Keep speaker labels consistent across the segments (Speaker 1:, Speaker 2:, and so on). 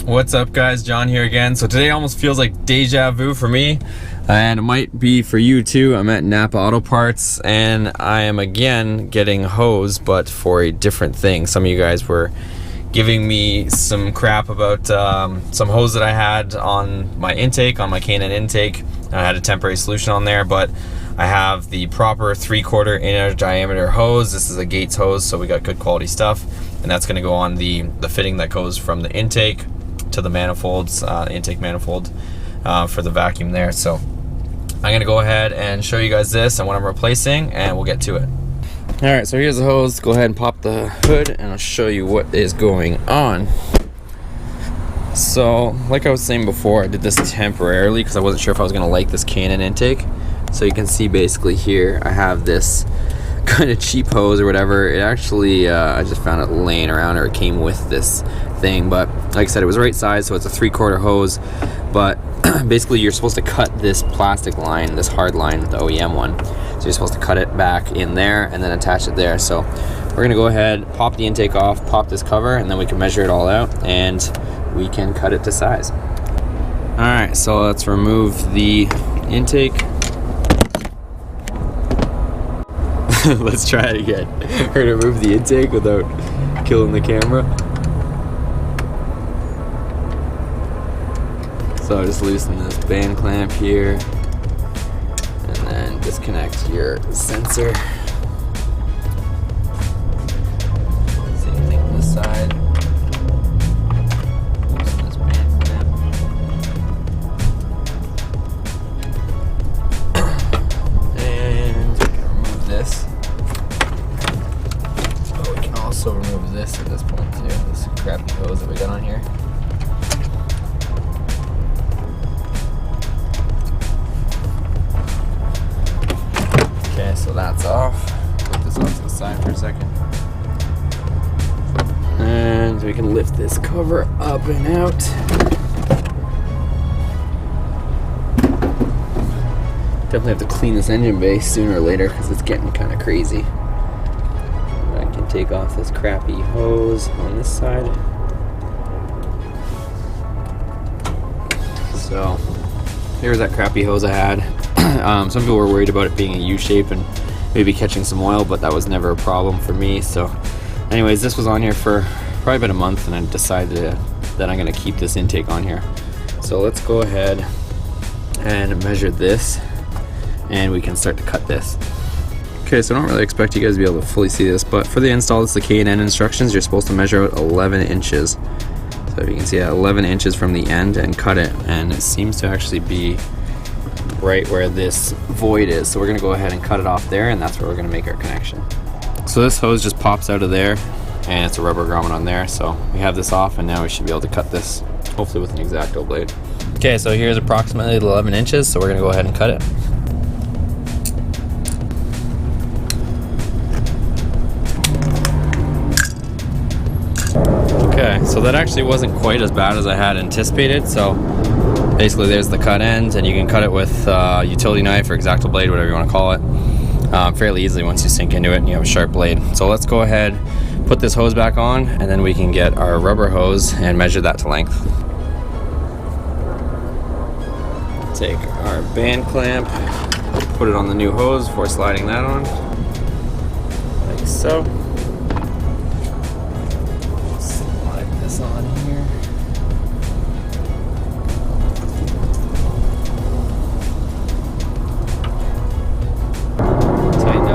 Speaker 1: What's up guys, John here again. So today almost feels like deja vu for me, and it might be for you too. I'm at Napa Auto Parts and I am again getting hose, but for a different thing. Some of you guys were giving me some crap about some hose that I had on my intake, on my K&N intake. I had a temporary solution on there, but I have the proper 3/4 inch diameter hose. This is a Gates hose, so we got good quality stuff, and that's going to go on the fitting that goes from the intake to the manifolds, intake manifold for the vacuum there. So I'm going to go ahead and show you guys this and what I'm replacing, and we'll get to it. All right, so here's the hose. Go ahead and pop the hood and I'll show you what is going on. So like I was saying before, I did this temporarily because I wasn't sure if I was going to like this K&N intake. So you can see basically here I have this kind of cheap hose or whatever. It actually I just found it laying around, or it came with this thing, but like I said, it was the right size, so it's a 3/4 hose. But basically you're supposed to cut this plastic line, this hard line, the OEM one, so you're supposed to cut it back in there and then attach it there. So we're gonna go ahead, pop the intake off, pop this cover, and then we can measure it all out and we can cut it to size. All right, so let's remove the intake. Let's try it again. We're gonna remove the intake without killing the camera. So just loosen this band clamp here and then disconnect your sensor. Same thing on this side. Loosen this band clamp. And we can remove this. Oh, we can also remove this at this point too. This crappy hose that we got on here. Okay, so that's off. Put this off to the side for a second. And we can lift this cover up and out. Definitely have to clean this engine bay sooner or later because it's getting kind of crazy. I can take off this crappy hose on this side. So here's that crappy hose I had. Some people were worried about it being a U-shape and maybe catching some oil, but that was never a problem for me. So anyways, this was on here for probably about a month, and I decided that I'm going to keep this intake on here. So let's go ahead and measure this, and we can start to cut this. Okay, so I don't really expect you guys to be able to fully see this, but for the install, it's the K&N instructions. You're supposed to measure out 11 inches. So if you can see that, 11 inches from the end, and cut it, and it seems to actually be right where this void is. So we're gonna go ahead and cut it off there, and that's where we're gonna make our connection. So this hose just pops out of there, and it's a rubber grommet on there. So we have this off, and now we should be able to cut this, hopefully with an X-Acto blade. Okay, so here's approximately 11 inches, so we're gonna go ahead and cut it. Okay, so that actually wasn't quite as bad as I had anticipated. So basically there's the cut end, and you can cut it with utility knife or X-Acto blade, whatever you want to call it, fairly easily once you sink into it and you have a sharp blade. So let's go ahead, put this hose back on, and then we can get our rubber hose and measure that to length. Take our band clamp, put it on the new hose before sliding that on, like so. Slide this on here.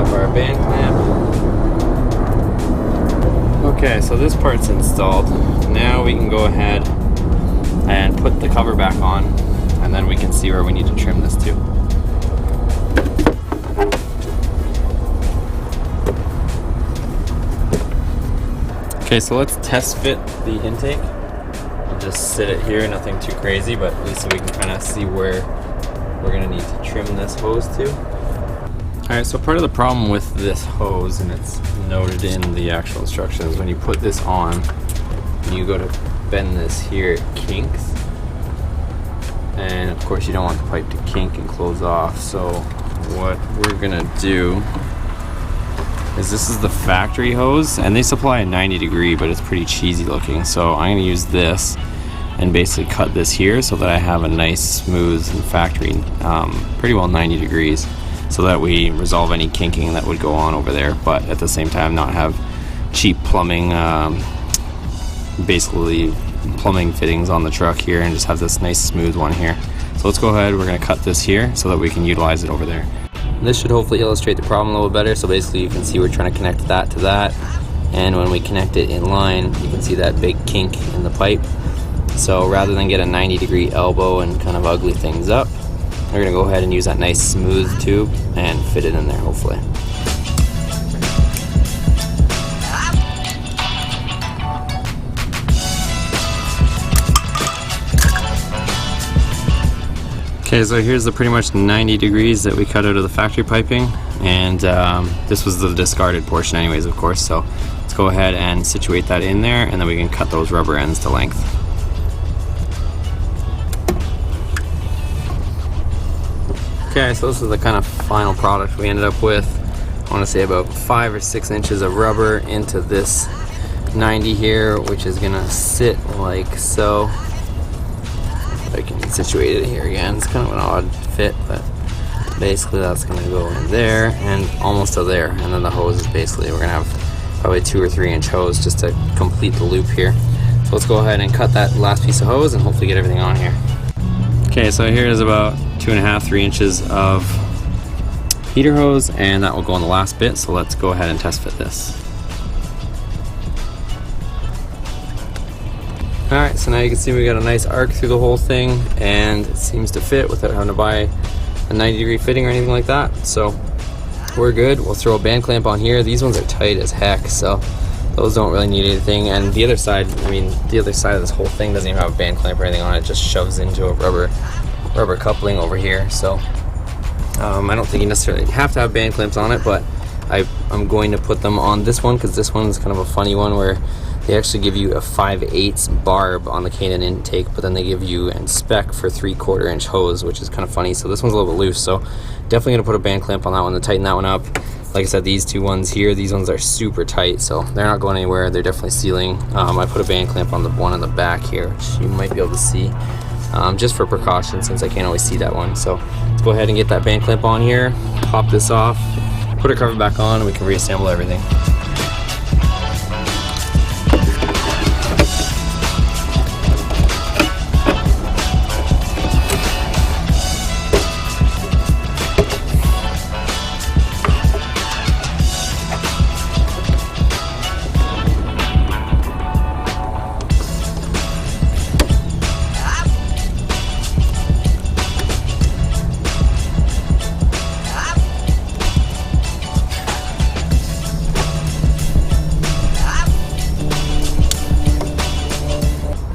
Speaker 1: Our band clamp. Okay, so this part's installed. Now we can go ahead and put the cover back on, and then we can see where we need to trim this to. Okay, so let's test fit the intake. I'll just sit it here, nothing too crazy, but at least we can kind of see where we're gonna need to trim this hose to. Alright, so part of the problem with this hose, and it's noted in the actual instructions, when you put this on, when you go to bend this here, it kinks. And of course you don't want the pipe to kink and close off. So what we're gonna do is, this is the factory hose, and they supply a 90 degree, but it's pretty cheesy looking. So I'm gonna use this, and basically cut this here so that I have a nice smooth and factory pretty well 90 degrees, so that we resolve any kinking that would go on over there, but at the same time not have cheap plumbing, basically plumbing fittings on the truck here, and just have this nice smooth one here. So let's go ahead, we're going to cut this here so that we can utilize it over there. This should hopefully illustrate the problem a little better. So basically you can see we're trying to connect that to that, and when we connect it in line you can see that big kink in the pipe. So rather than get a 90-degree elbow and kind of ugly things up, we're going to go ahead and use that nice smooth tube and fit it in there hopefully. Okay, so here's the pretty much 90 degrees that we cut out of the factory piping, and this was the discarded portion anyways, of course. So let's go ahead and situate that in there, and then we can cut those rubber ends to length. Okay, so this is the kind of final product we ended up with. I want to say about 5 or 6 inches of rubber into this 90 here, which is gonna sit like so. I can situate it here again. It's kind of an odd fit, but basically that's gonna go in there and almost to there. And then the hose is basically, we're gonna have probably 2 or 3 inch hose just to complete the loop here. So let's go ahead and cut that last piece of hose and hopefully get everything on here. Okay, so here is about 2.5 to 3 inches of heater hose, and that will go on the last bit. So let's go ahead and test fit this. Alright, so now you can see we got a nice arc through the whole thing, and it seems to fit without having to buy a 90-degree fitting or anything like that. So we're good. We'll throw a band clamp on here. These ones are tight as heck, so those don't really need anything. And the other side, I mean, the other side of this whole thing doesn't even have a band clamp or anything on it. It just shoves into a rubber coupling over here. So I don't think you necessarily have to have band clamps on it, but I'm going to put them on this one because this one is kind of a funny one where they actually give you a 5/8 barb on the K&N intake, but then they give you in spec for 3/4 inch hose, which is kind of funny. So this one's a little bit loose, so definitely gonna put a band clamp on that one to tighten that one up. Like I said, these two ones here, these ones are super tight, so they're not going anywhere. They're definitely sealing. I put a band clamp on the one in the back here, which you might be able to see, just for precaution since I can't always see that one. So let's go ahead and get that band clamp on here, pop this off, put our cover back on, and we can reassemble everything.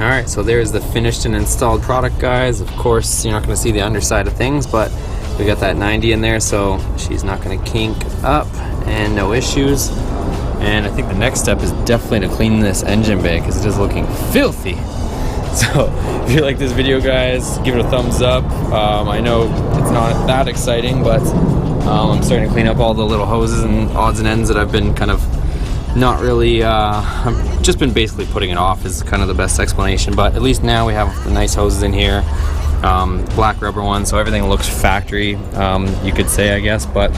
Speaker 1: Alright, so there's the finished and installed product, guys. Of course, you're not going to see the underside of things, but we got that 90 in there, so she's not going to kink up and no issues. And I think the next step is definitely to clean this engine bay because it is looking filthy. So if you like this video, guys, give it a thumbs up. I know it's not that exciting, but I'm starting to clean up all the little hoses and odds and ends that I've been kind of not really, I've just been basically putting it off is kind of the best explanation, but at least now we have the nice hoses in here, black rubber ones, so everything looks factory, you could say, I guess. But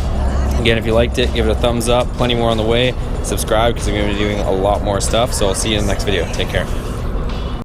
Speaker 1: again, if you liked it, give it a thumbs up. Plenty more on the way. Subscribe because I'm going to be doing a lot more stuff, so I'll see you in the next video. Take care.